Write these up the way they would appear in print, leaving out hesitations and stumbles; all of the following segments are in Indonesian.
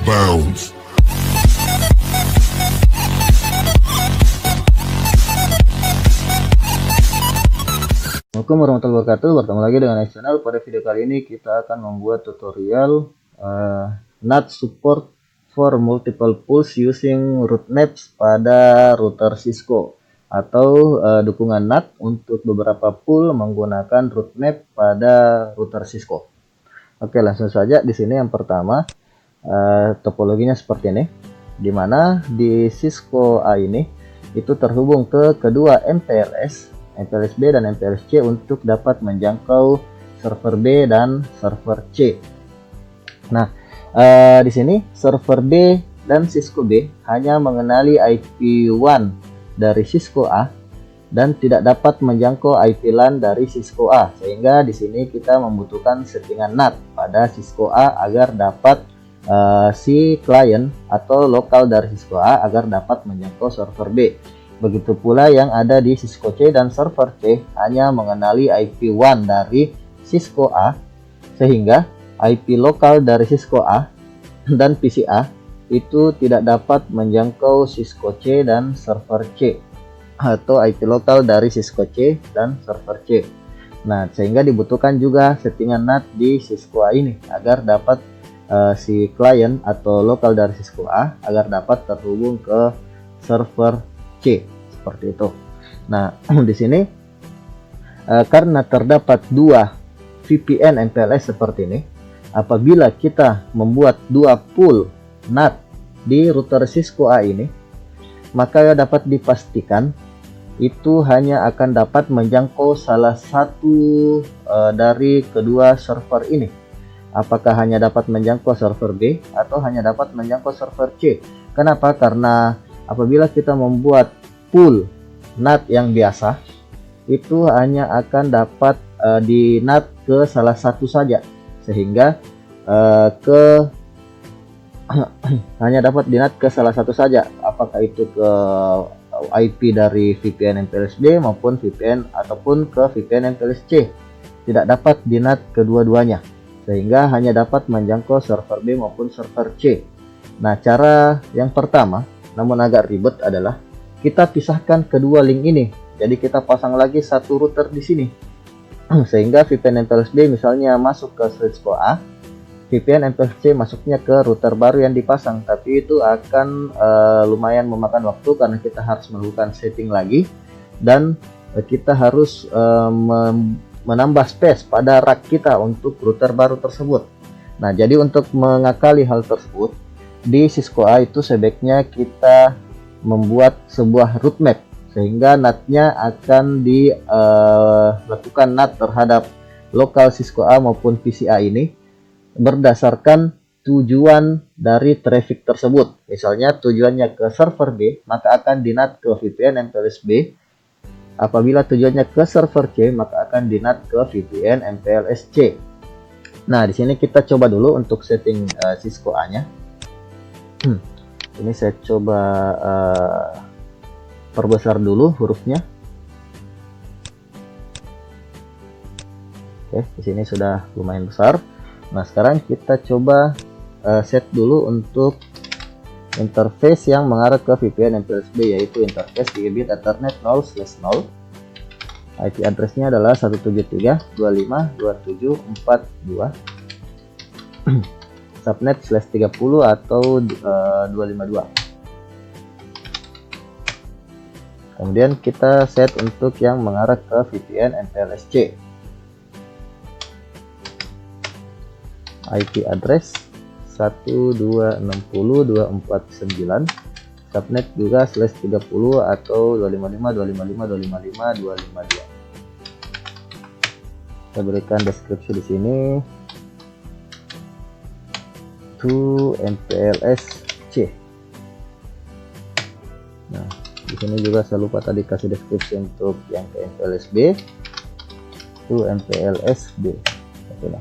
Bounce. Assalamualaikum warahmatullahi wabarakatuh. Bertemu lagi dengan channel. Pada video kali ini kita akan membuat tutorial NAT support for multiple pools using route maps pada router Cisco, atau dukungan NAT untuk beberapa pool menggunakan route map pada router Cisco. Oke, langsung saja. Di sini yang pertama topologinya seperti ini, dimana di Cisco A ini itu terhubung ke kedua MPLS B dan MPLS C untuk dapat menjangkau server B dan server C. Nah, di sini server B dan Cisco B hanya mengenali IP1 dari Cisco A dan tidak dapat menjangkau IP LAN dari Cisco A, sehingga di sini kita membutuhkan settingan NAT pada Cisco A agar dapat si klien atau lokal dari Cisco A agar dapat menjangkau server B. Begitu pula yang ada di Cisco C dan server C hanya mengenali IP1 dari Cisco A, sehingga IP lokal dari Cisco A dan PC A itu tidak dapat menjangkau Cisco C dan server C, atau IP lokal dari Cisco C dan server C. Nah, sehingga dibutuhkan juga settingan NAT di Cisco A ini agar dapat si klien atau lokal dari Cisco A agar dapat terhubung ke server C, seperti itu. Nah, di sini karena terdapat dua VPN MPLS seperti ini, apabila kita membuat dua pool NAT di router Cisco A ini, maka dapat dipastikan itu hanya akan dapat menjangkau salah satu dari kedua server ini. Apakah hanya dapat menjangkau server B atau hanya dapat menjangkau server C? Kenapa? Karena apabila kita membuat pool NAT yang biasa, itu hanya akan dapat di NAT ke salah satu saja, sehingga hanya dapat di NAT ke salah satu saja, apakah itu ke IP dari VPN MPLS B maupun VPN ataupun ke VPN MPLS C, tidak dapat di NAT kedua-duanya, sehingga hanya dapat menjangkau server B maupun server C. Nah, cara yang pertama namun agak ribet adalah kita pisahkan kedua link ini. Jadi kita pasang lagi satu router di sini, sehingga VPN MPLS B misalnya masuk ke Cisco A, VPN MPLS C masuknya ke router baru yang dipasang. Tapi itu akan lumayan memakan waktu karena kita harus melakukan setting lagi dan kita harus menambah space pada rack kita untuk router baru tersebut. Nah, jadi untuk mengakali hal tersebut, di Cisco A itu sebaiknya kita membuat sebuah route map, sehingga NAT-nya akan dilakukan NAT terhadap lokal Cisco A maupun PCA ini berdasarkan tujuan dari traffic tersebut. Misalnya tujuannya ke server B, maka akan di NAT ke VPN MPLS B. Apabila tujuannya ke server C, maka akan di NAT ke VPN MPLS C. Nah, di sini kita coba dulu untuk setting Cisco A-nya. Ini saya coba perbesar dulu hurufnya. Oke, di sini sudah lumayan besar. Nah, sekarang kita coba set dulu untuk interface yang mengarah ke VPN MPLS B, yaitu interface Gigabit Ethernet 0/0. IP addressnya adalah 173.25.27.42. Subnet /30 atau 252. Kemudian kita set untuk yang mengarah ke VPN MPLS C. IP address 126.249. Subnet juga /30 atau 255.255.255.252. Saya berikan deskripsi di sini. To MPLS C. Nah, di sini juga saya lupa tadi kasih deskripsi untuk yang ke MPLS B. To MPLS B. Oke, nah.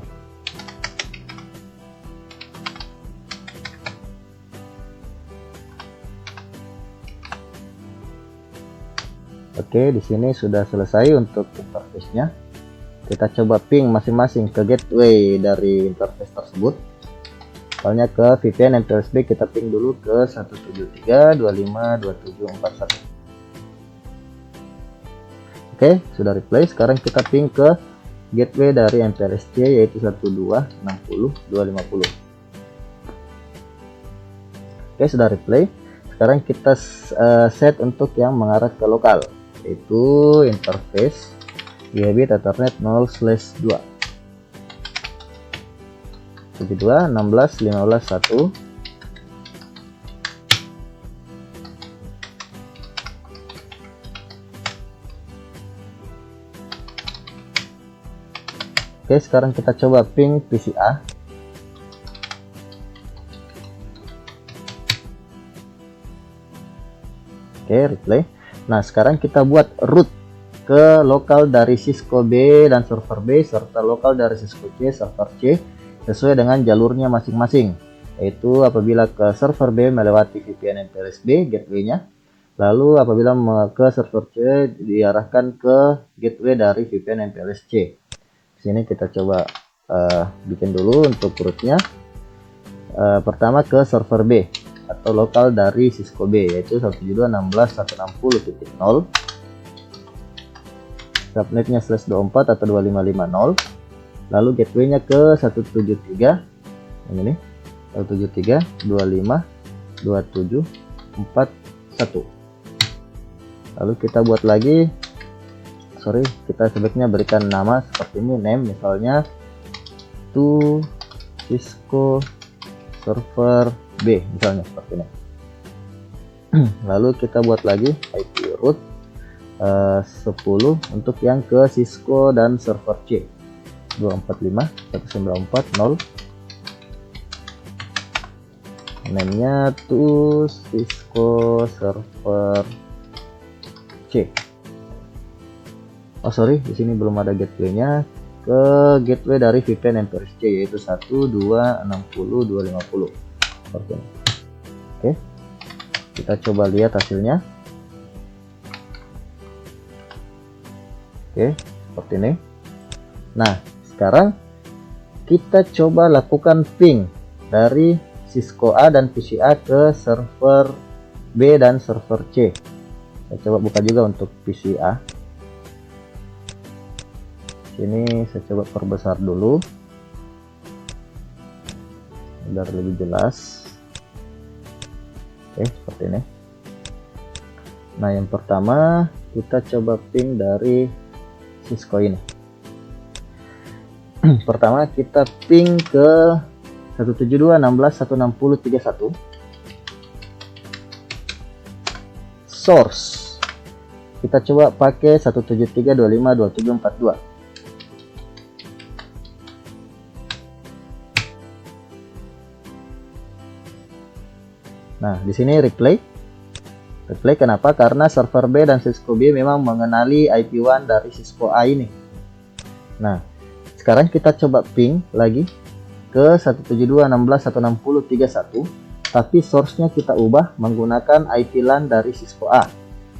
Oke, di sini sudah selesai untuk interface-nya. Kita coba ping masing-masing ke gateway dari interface tersebut. Misalnya ke VPN MPLS-B kita ping dulu ke 173.25.27.41. Oke, sudah replay. Sekarang kita ping ke gateway dari MPLS-C yaitu 12.60.250. Oke, sudah replay. Sekarang kita set untuk yang mengarah ke lokal, yaitu interface gigabit Ethernet 0/2 72.16.15.1. Oke, sekarang kita coba ping PCA. Oke, replay. Nah, sekarang kita buat root ke lokal dari Cisco B dan server B serta lokal dari Cisco C server C sesuai dengan jalurnya masing-masing, yaitu apabila ke server B melewati VPN MPLS-B gateway-nya, lalu apabila ke server C diarahkan ke gateway dari VPN MPLS-C. Sini kita coba bikin dulu untuk rootnya. Pertama ke server B atau lokal dari Cisco B yaitu 172.16.160.0, subnetnya /24 atau 2550, lalu gateway-nya ke 173 yang ini 173.25.27.41. lalu kita buat lagi, kita sebaiknya berikan nama seperti ini, name misalnya to Cisco server B misalnya seperti ini. Lalu kita buat lagi IP root 10 untuk yang ke Cisco dan server C 245.194.0, name-nya to Cisco server C. Di sini belum ada gateway-nya, ke gateway dari VPN MPLS-C yaitu 1.2.60.250. Oke, kita coba lihat hasilnya. Oke, seperti ini. Nah, sekarang kita coba lakukan ping dari Cisco A dan PCA ke server B dan server C. Saya coba buka juga untuk PCA. Sini saya coba perbesar dulu biar lebih jelas. Oke, seperti ini. Nah, yang pertama kita coba ping dari Cisco ini. Pertama kita ping ke 172.16.160.31. Source kita coba pakai 173.25.27.42. Nah, di sini replay. Kenapa? Karena server B dan Cisco B memang mengenali IP1 dari Cisco A ini. Nah, sekarang kita coba ping lagi ke 172.16.160.31, tapi source-nya kita ubah menggunakan IP LAN dari Cisco A,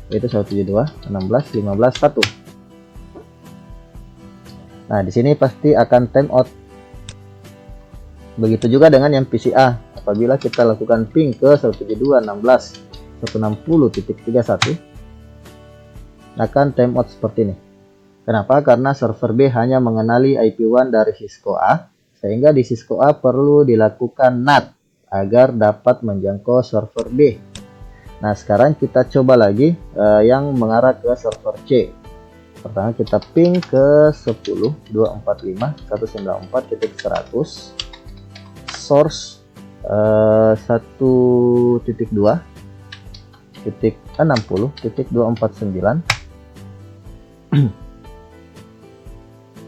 yaitu 172.16.15.1. Nah, di sini pasti akan timeout. Begitu juga dengan yang PCA. Apabila kita lakukan ping ke 172.16.160.31 akan timeout seperti ini. Kenapa? Karena server B hanya mengenali IP1 dari Cisco A, sehingga di Cisco A perlu dilakukan NAT agar dapat menjangkau server B. Nah, sekarang kita coba lagi yang mengarah ke server C. Pertama kita ping ke 10.245.194.100, source 1.2.60.249.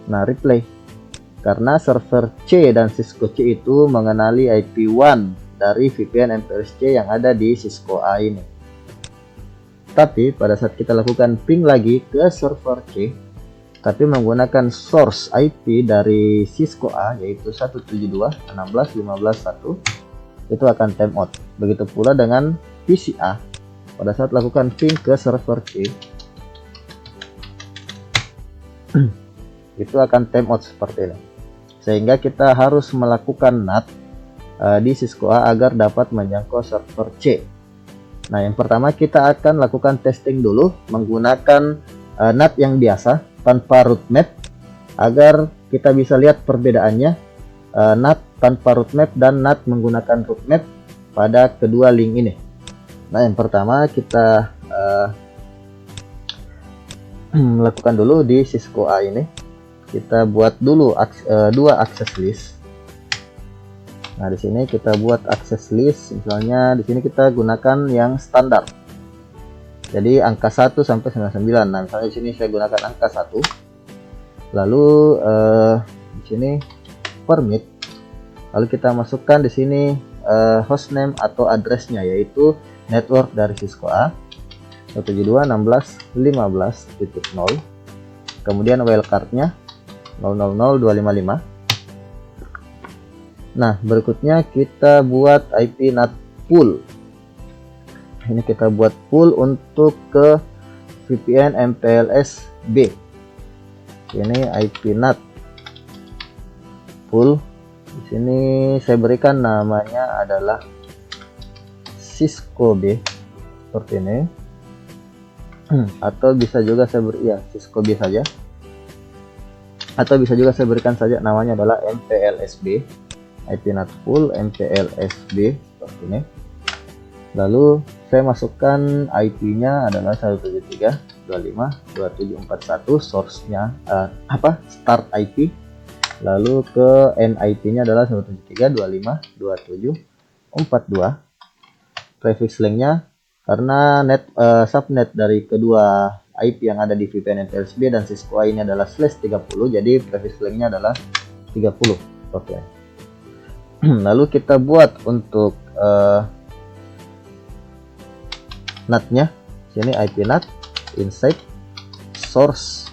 Nah, replay. Karena server C dan Cisco C itu mengenali IP1 dari VPN MPLS-C yang ada di Cisco A ini. Tapi pada saat kita lakukan ping lagi ke server C, tapi menggunakan source IP dari Cisco A yaitu 172.16.15.1, itu akan timeout. Begitu pula dengan PCA. Pada saat lakukan ping ke server C, itu akan timeout seperti ini. Sehingga kita harus melakukan NAT di Cisco A agar dapat menjangkau server C. Nah, yang pertama kita akan lakukan testing dulu menggunakan NAT yang biasa tanpa root map agar kita bisa lihat perbedaannya NAT tanpa root map dan NAT menggunakan root map pada kedua link ini. Nah, yang pertama kita lakukan dulu di Cisco A ini. Kita buat dulu dua access list. Nah, di sini kita buat access list, misalnya di sini kita gunakan yang standar. Jadi angka 1 sampai 99. Nah, misalnya di sini saya gunakan angka 1. Lalu di sini permit. Lalu kita masukkan di sini hostname atau addressnya, yaitu network dari Cisco A 172.16.15.0. Kemudian wildcardnya 000.255. Nah, berikutnya kita buat IP NAT pool. Ini kita buat pool untuk ke VPN MPLS B. Ini IP NAT pool. Di sini saya berikan namanya adalah Cisco B seperti ini. Atau bisa juga saya beri Cisco B saja. Atau bisa juga saya berikan saja namanya adalah MPLSB, IP NAT pool MPLSB seperti ini. Lalu saya masukkan IP-nya adalah 173.25.2741, source-nya start IP. Lalu ke NIP-nya adalah 173.25.2742. Prefix link-nya karena subnet dari kedua IP yang ada di VPN MPLSB dan Cisco A ini adalah /30, jadi prefix link-nya adalah 30. Oke. Lalu kita buat untuk NAT-nya. Sini IP NAT inside source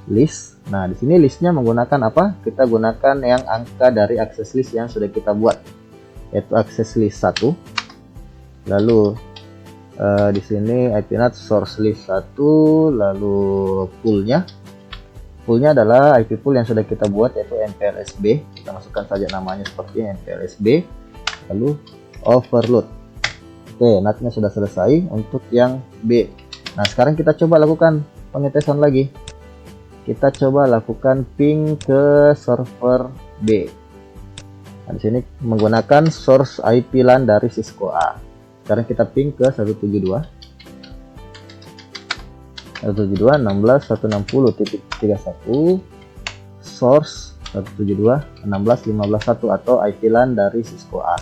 list. Nah, di sini listnya menggunakan apa? Kita gunakan yang angka dari access list yang sudah kita buat, yaitu access list 1. Lalu di sini IP NAT source list 1, lalu poolnya adalah IP pool yang sudah kita buat, yaitu MPLSB. Kita masukkan saja namanya seperti MPLSB, lalu overload. Oke, NAT-nya sudah selesai untuk yang B. Nah, sekarang kita coba lakukan pengetesan lagi. Kita coba lakukan ping ke server B. Nah, di sini menggunakan source IP LAN dari Cisco A. Sekarang kita ping ke 172.16.160.31, source 172.16.15.1 atau IP LAN dari Cisco A.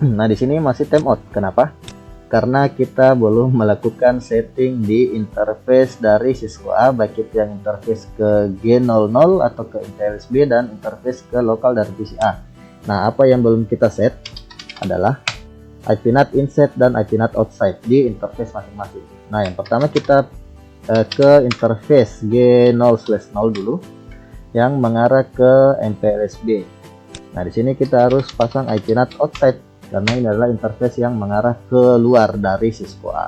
Nah, di sini masih timeout. Kenapa? Karena kita belum melakukan setting di interface dari Cisco A, baik itu yang interface ke G00 atau ke MPLSB dan interface ke lokal dari PCA. Nah, apa yang belum kita set adalah IP NAT inside dan IP NAT outside di interface masing-masing. Nah, yang pertama kita ke interface G0/0 dulu yang mengarah ke MPLSB. Nah, di sini kita harus pasang IP NAT outside karena ini adalah interface yang mengarah ke luar dari Cisco A.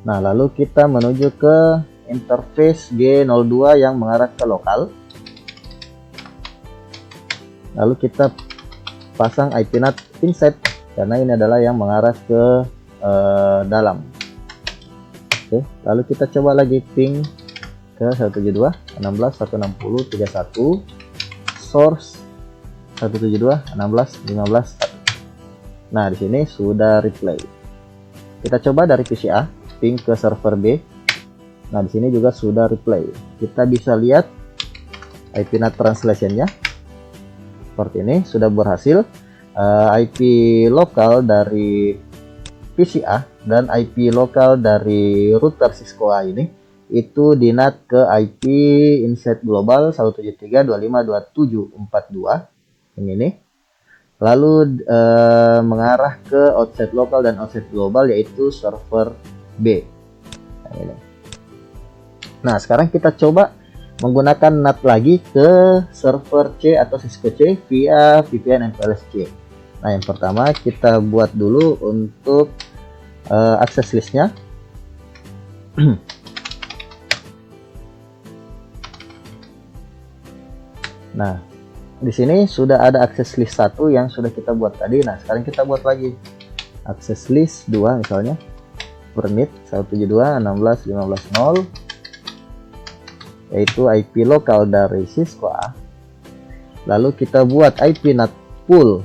Nah, lalu kita menuju ke interface G02 yang mengarah ke lokal. Lalu kita pasang IP NAT inside karena ini adalah yang mengarah ke dalam. Oke, lalu kita coba lagi ping ke 172.16.160.31, source 172.16.15.1. Nah, di sini sudah replay. Kita coba dari PCA ping ke server B. Nah, di sini juga sudah replay. Kita bisa lihat IP NAT translation-nya seperti ini, sudah berhasil. IP lokal dari PCA dan IP lokal dari router Cisco A ini itu di NAT ke IP inside global 173.25.2742 ini. Lalu mengarah ke outside lokal dan outside global, yaitu server B. Nah, ini. Nah, sekarang kita coba menggunakan NAT lagi ke server C atau Cisco C via VPN MPLS C. Nah, yang pertama kita buat dulu untuk akses listnya. Nah, di sini sudah ada akses list 1 yang sudah kita buat tadi. Nah, sekarang kita buat lagi akses list 2 misalnya. Permit 172.16.15.0 yaitu IP lokal dari Cisco A. Lalu kita buat IP NAT pool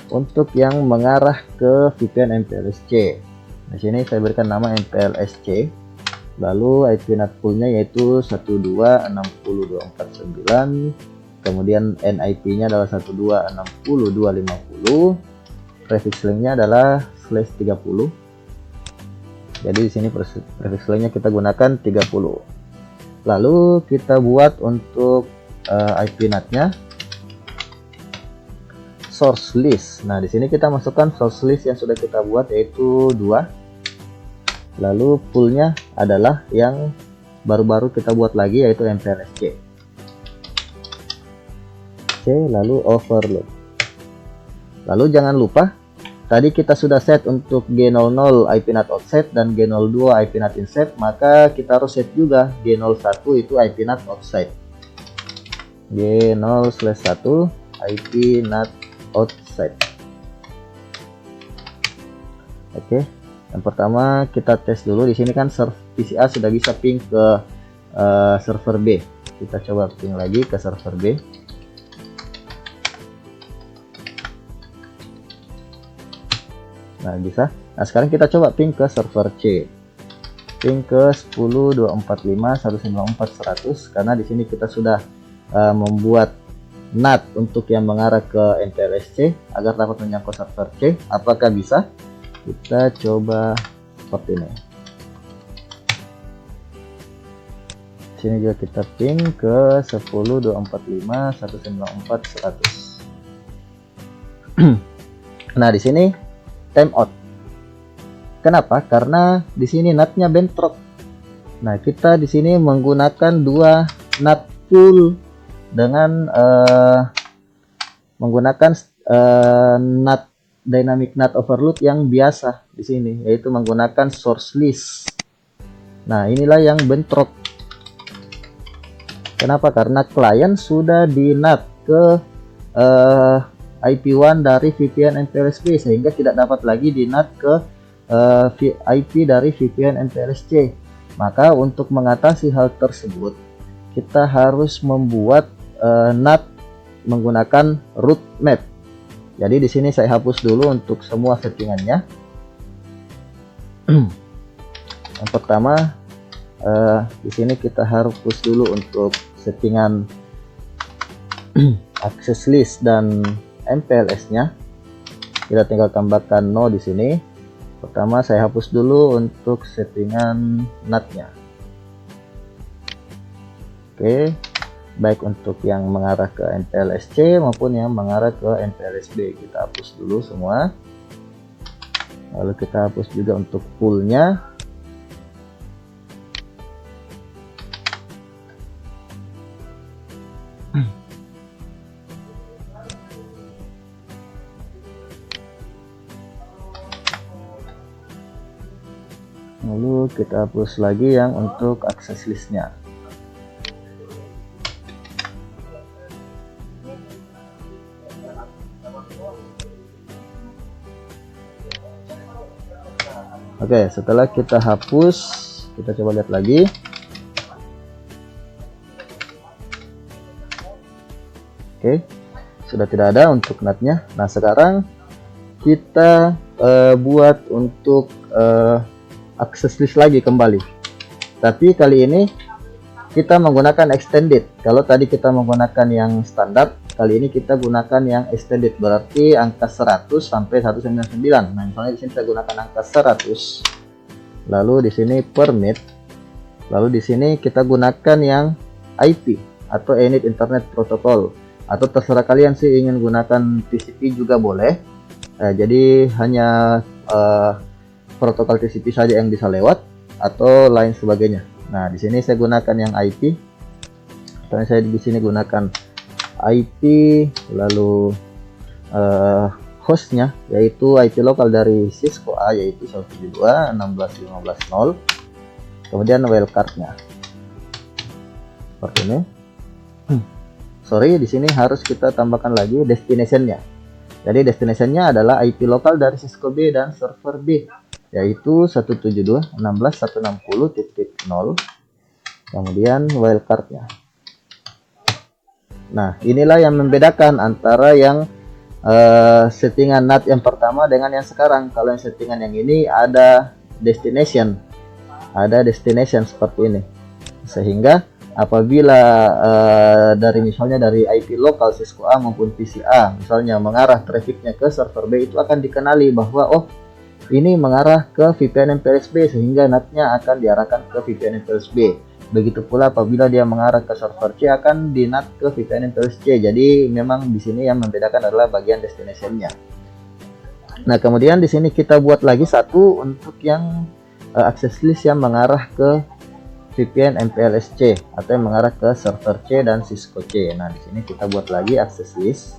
untuk yang mengarah ke VPN MPLS-C. Di sini saya berikan nama MPLS-C. Lalu IP NAT poolnya yaitu 126.249. Kemudian NIP-nya adalah 126.250. Prefix link-nya adalah /30. Jadi di sini prefix link-nya kita gunakan 30. Lalu kita buat untuk IP NAT-nya source list. Nah, di sini kita masukkan source list yang sudah kita buat yaitu 2. Lalu poolnya adalah yang baru-baru kita buat lagi yaitu MPLS-C. Lalu overload. Lalu jangan lupa tadi kita sudah set untuk G00 IP NAT offset dan G02 IP NAT inset, maka kita harus set juga G01 itu IP NAT offset. G0/1 IP NAT offset. Oke, yang pertama kita tes dulu. Di sini kan PCA sudah bisa ping ke server B. Kita coba ping lagi ke server B. Nah, bisa. Nah, sekarang kita coba ping ke server C. Ping ke 10.245.194.100 karena di sini kita sudah membuat NAT untuk yang mengarah ke MPLS-C agar dapat menyangkut server C. Apakah bisa? Kita coba seperti ini. Sini juga kita ping ke 10.245.194.100. Nah, di sini timeout. Kenapa? Karena di sini NAT-nya bentrok. Nah, kita di sini menggunakan 2 NAT pool dengan menggunakan NAT dynamic NAT overload yang biasa di sini, yaitu menggunakan source list. Nah, inilah yang bentrok. Kenapa? Karena klien sudah di NAT ke IP1 dari VPN MPLS-B sehingga tidak dapat lagi di NAT ke IP dari VPN MPLS-C. Maka untuk mengatasi hal tersebut kita harus membuat NAT menggunakan root map. Jadi di sini saya hapus dulu untuk semua settingannya. Yang pertama di sini kita hapus dulu untuk settingan access list dan MPLS-nya. Kita tinggal tambahkan no di sini. Pertama saya hapus dulu untuk settingan NAT-nya. Oke, baik untuk yang mengarah ke MPLS-C maupun yang mengarah ke MPLS-B. Kita hapus dulu semua. Lalu kita hapus juga untuk poolnya. Lalu kita hapus lagi yang untuk akses listnya. Oke, setelah kita hapus, kita coba lihat lagi. Oke, sudah tidak ada untuk NAT-nya. Nah, sekarang kita buat untuk akses list lagi kembali, tapi kali ini kita menggunakan extended. Kalau tadi kita menggunakan yang standar, kali ini kita gunakan yang extended, berarti angka 100 sampai 199. Nah, misalnya di sini saya gunakan angka 100, lalu di sini permit, lalu di sini kita gunakan yang IP atau Init Internet Protocol, atau terserah kalian sih ingin gunakan TCP juga boleh. Jadi hanya protokol TCP saja yang bisa lewat atau lain sebagainya. Nah, di sini saya gunakan yang IP. Karena saya di sini gunakan IP, lalu hostnya, yaitu IP lokal dari Cisco A, yaitu 172.16.15.0. kemudian wildcardnya seperti ini. Sorry, di sini harus kita tambahkan lagi destinationnya. Jadi destinationnya adalah IP lokal dari Cisco B dan server B, yaitu 172.16.160.0. kemudian wildcardnya. Nah, inilah yang membedakan antara yang settingan NAT yang pertama dengan yang sekarang. Kalau yang settingan yang ini ada destination seperti ini, sehingga apabila dari misalnya dari IP lokal Cisco A maupun PC A misalnya mengarah trafficnya ke server B, itu akan dikenali bahwa oh ini mengarah ke VPN MPLS B, sehingga NAT-nya akan diarahkan ke VPN MPLS B. Begitu pula apabila dia mengarah ke server C, akan di NAT ke VPN MPLS C. Jadi memang di sini yang membedakan adalah bagian destination-nya. Nah, kemudian di sini kita buat lagi satu untuk yang access list yang mengarah ke VPN MPLS C atau yang mengarah ke server C dan Cisco C. Nah, di sini kita buat lagi access list.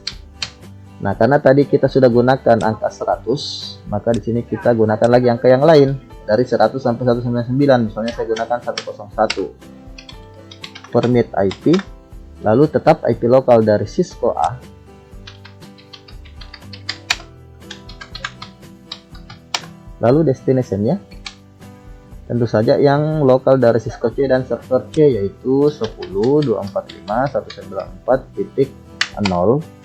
Nah, karena tadi kita sudah gunakan angka 100, maka di sini kita gunakan lagi angka yang lain dari 100 sampai 199. Misalnya saya gunakan 101. Permit IP, lalu tetap IP lokal dari Cisco A. Lalu destination-nya tentu saja yang lokal dari Cisco C dan server C, yaitu 10.245.194.0.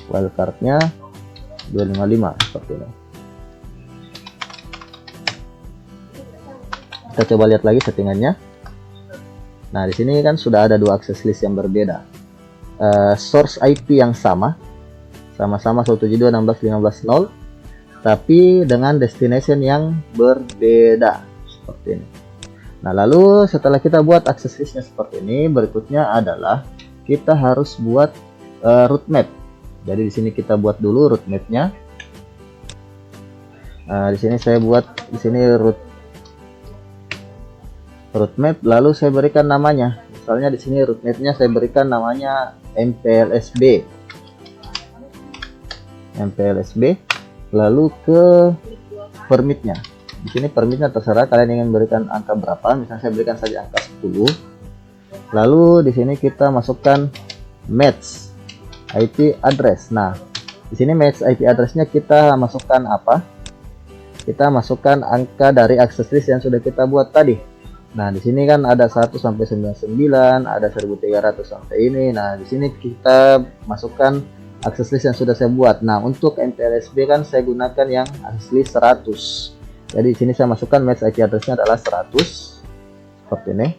wildcardnya 255 seperti ini. Kita coba lihat lagi settingannya. Nah, di sini kan sudah ada dua access list yang berbeda. Source IP yang sama-sama 172.16.15.0, tapi dengan destination yang berbeda seperti ini. Nah, lalu setelah kita buat access listnya seperti ini, berikutnya adalah kita harus buat route map. Jadi di sini kita buat dulu route mapnya. Di sini saya buat di sini route map, lalu saya berikan namanya. Misalnya di sini route mapnya saya berikan namanya MPLSB. Lalu ke permitnya. Di sini permitnya terserah kalian ingin berikan angka berapa. Misalnya saya berikan saja angka 10. Lalu di sini kita masukkan match IP address. Nah, di sini match IP addressnya kita masukkan apa? Kita masukkan angka dari access list yang sudah kita buat tadi. Nah, di sini kan ada 1 sampai 99, ada 1300 sampai ini. Nah, di sini kita masukkan access list yang sudah saya buat. Nah, untuk MPLSB kan saya gunakan yang access list 100. Jadi di sini saya masukkan match IP addressnya adalah 100 seperti ini.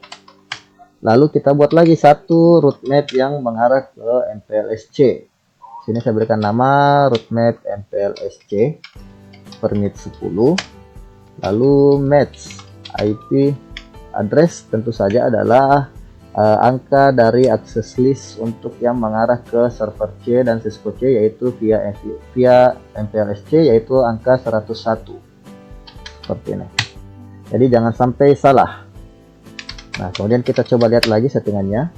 Lalu kita buat lagi satu route map yang mengarah ke MPLS C. Sini saya berikan nama route map MPLS C, permit 10. Lalu match IP address tentu saja adalah angka dari access list untuk yang mengarah ke server C dan Cisco C, yaitu via MPLS C, yaitu angka 101 seperti ini. Jadi jangan sampai salah. Nah, kemudian kita coba lihat lagi settingannya.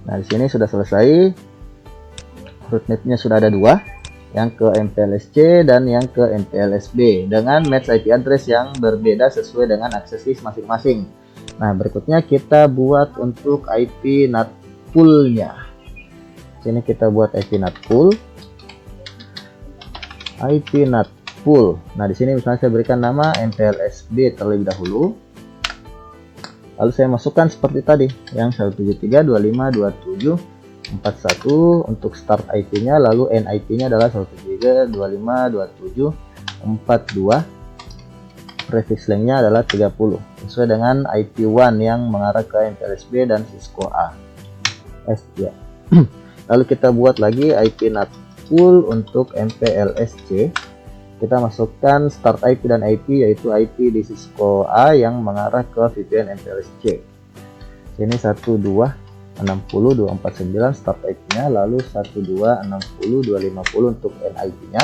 Nah, di sini sudah selesai. Route map-nya sudah ada dua, yang ke MPLS C dan yang ke MPLS B dengan match IP address yang berbeda sesuai dengan access list masing-masing. Nah, berikutnya kita buat untuk IP NAT pool-nya. Sini kita buat IP NAT pool. IP NAT pool. Nah, di sini misalnya saya berikan nama MPLSB terlebih dahulu. Lalu saya masukkan seperti tadi yang 173.25.27.41 untuk start IP-nya, lalu end IP-nya adalah 173.25.27.42. Prefix length-nya adalah 30 sesuai dengan IP1 yang mengarah ke MPLSB dan Cisco A. Ya. Lalu kita buat lagi IP NAT pool untuk MPLSC. Kita masukkan start IP dan IP, yaitu IP di Cisco A yang mengarah ke VPN MPLSC. Ini 12.60.249 start IP-nya, lalu 12.60.250 untuk NIP-nya.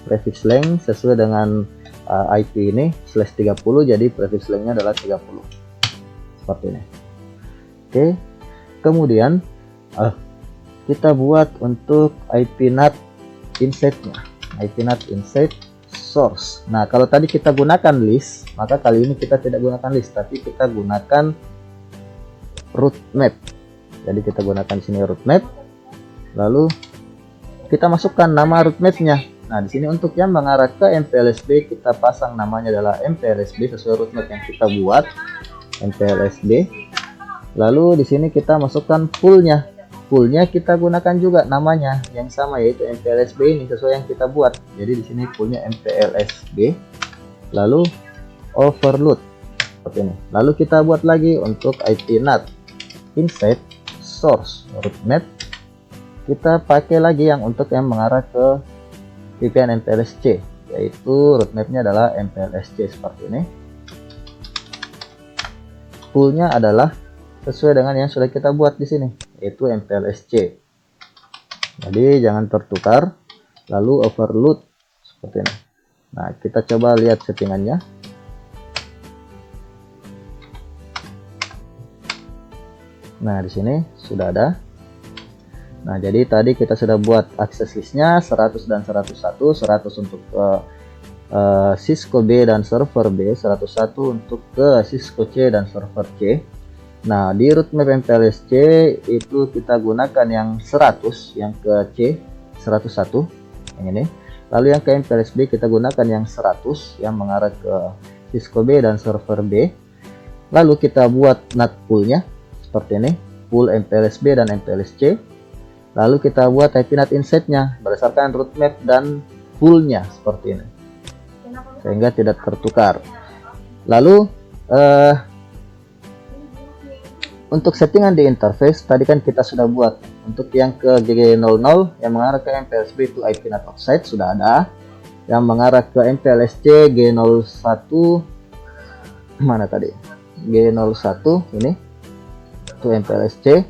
Prefix length sesuai dengan IP ini /30, jadi prefix length-nya adalah 30 seperti ini. Oke, kemudian kita buat untuk IP NAT insight-nya, IP NAT insight source. Nah, kalau tadi kita gunakan list, maka kali ini kita tidak gunakan list, tapi kita gunakan root map. Jadi kita gunakan sini root map, lalu kita masukkan nama root map-nya. Nah, di sini untuk yang mengarah ke MPLSB, kita pasang namanya adalah MPLSB sesuai root map yang kita buat, MPLSB. Lalu di sini kita masukkan pool-nya. Pool-nya kita gunakan juga namanya yang sama, yaitu MPLSB ini sesuai yang kita buat. Jadi di sini pool-nya MPLSB. Lalu overload seperti ini. Lalu kita buat lagi untuk IP NAT insight source root map. Kita pakai lagi yang untuk yang mengarah ke VPN MPLSC, yaitu root map-nya adalah MPLSC seperti ini. Pool-nya adalah sesuai dengan yang sudah kita buat di sini, yaitu MPLSC. Jadi jangan tertukar. Lalu overload seperti ini. Nah, kita coba lihat settingannya. Nah, di sini sudah ada. Nah, jadi tadi kita sudah buat akses listnya 100 dan 101, 100 untuk Cisco B dan server B, 101 untuk ke Cisco C dan server C. Nah, di root map MPLSC itu kita gunakan yang 100, yang ke C 101 yang ini. Lalu yang ke MPLSB kita gunakan yang 100 yang mengarah ke Cisco B dan server B. Lalu kita buat NAT pool-nya seperti ini, pool MPLSB dan MPLSC. Lalu kita buat IP NAT insight-nya berdasarkan root map dan pool-nya seperti ini, sehingga tidak tertukar. Lalu untuk settingan di interface tadi kan kita sudah buat. Untuk yang ke GG00 yang mengarah ke MPLSB itu IP NAT offsite sudah ada. Yang mengarah ke MPLSC G01 mana tadi? G01 ini itu MPLSC.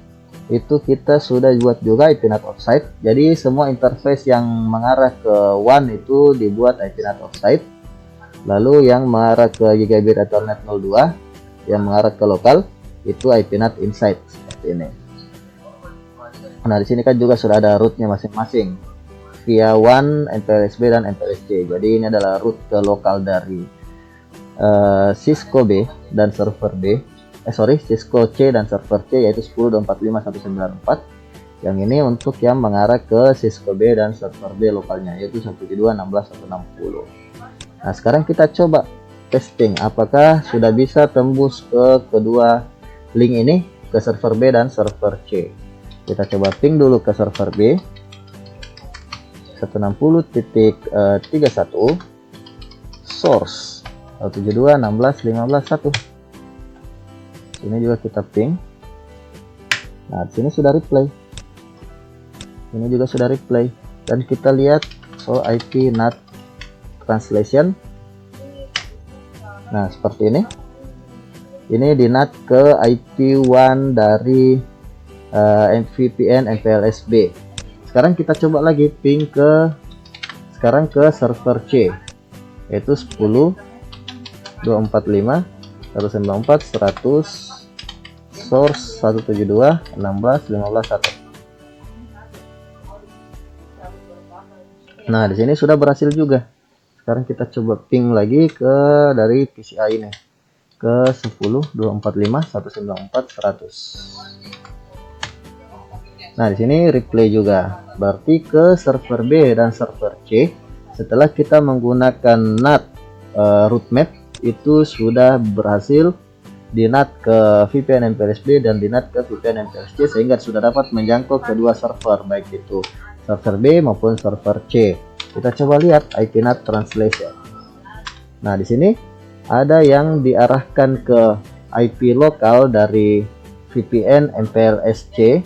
Itu kita sudah buat juga IP NAT offsite. Jadi semua interface yang mengarah ke WAN itu dibuat IP NAT offsite. Lalu yang mengarah ke Gigabit Ethernet 02 yang mengarah ke lokal itu IP NAT insight seperti ini. Nah, di sini kan juga sudah ada rootnya masing-masing via WAN, MPLSB dan MPLSC. Jadi ini adalah root ke lokal dari Cisco B dan server B. Cisco C dan server C yaitu 10.245.194. Yang ini untuk yang mengarah ke Cisco B dan server B lokalnya yaitu 172.16.160. Nah, sekarang kita coba testing apakah sudah bisa tembus ke kedua link ini, ke server B dan server C. Kita coba ping dulu ke server B 160.31 source 172.16.15.1. Ini juga kita ping. Nah, di sini sudah replay. Ini juga sudah replay. Dan kita lihat soal IP NAT translation. Nah, seperti ini. Ini di NAT ke IP1 dari VPN MPLSB. Sekarang kita coba lagi ping ke server C, yaitu 10.245.194.100 source 172.16.15.1. Nah, di sini sudah berhasil juga. Sekarang kita coba ping lagi ke dari PCI ini ke 10.245.194.100. Nah, di sini replay juga. Berarti ke server B dan server C setelah kita menggunakan NAT root map itu sudah berhasil di NAT ke VPN MPLSB dan di NAT ke VPN MPLSC sehingga sudah dapat menjangkau kedua server baik itu server B maupun server C. Kita coba lihat IP NAT translation. Nah, di sini ada yang diarahkan ke IP lokal dari VPN MPLSC.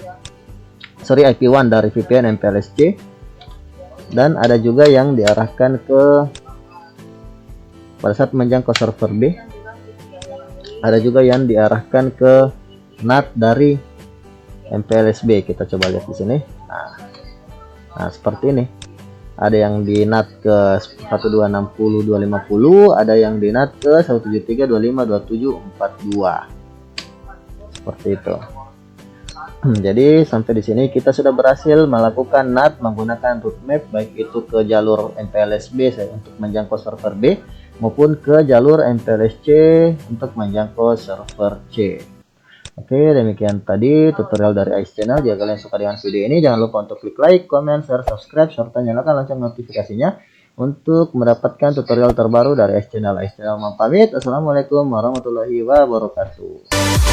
IP1 dari VPN MPLSC, dan ada juga yang diarahkan ke pada saat menjangkau server B. Ada juga yang diarahkan ke NAT dari MPLSB. Kita coba lihat di sini. Nah, seperti ini. Ada yang di NAT ke 126.250, ada yang di NAT ke 173.25.27.42. Seperti itu. Jadi sampai di sini kita sudah berhasil melakukan NAT menggunakan root map, baik itu ke jalur MPLS B untuk menjangkau server B maupun ke jalur MPLS C untuk menjangkau server C. Oke, demikian tadi tutorial dari Ice Channel. Jika kalian suka dengan video ini, jangan lupa untuk klik like, comment, share, subscribe, serta nyalakan lonceng notifikasinya untuk mendapatkan tutorial terbaru dari Ice Channel. Ice Channel mau pamit. Assalamualaikum warahmatullahi wabarakatuh.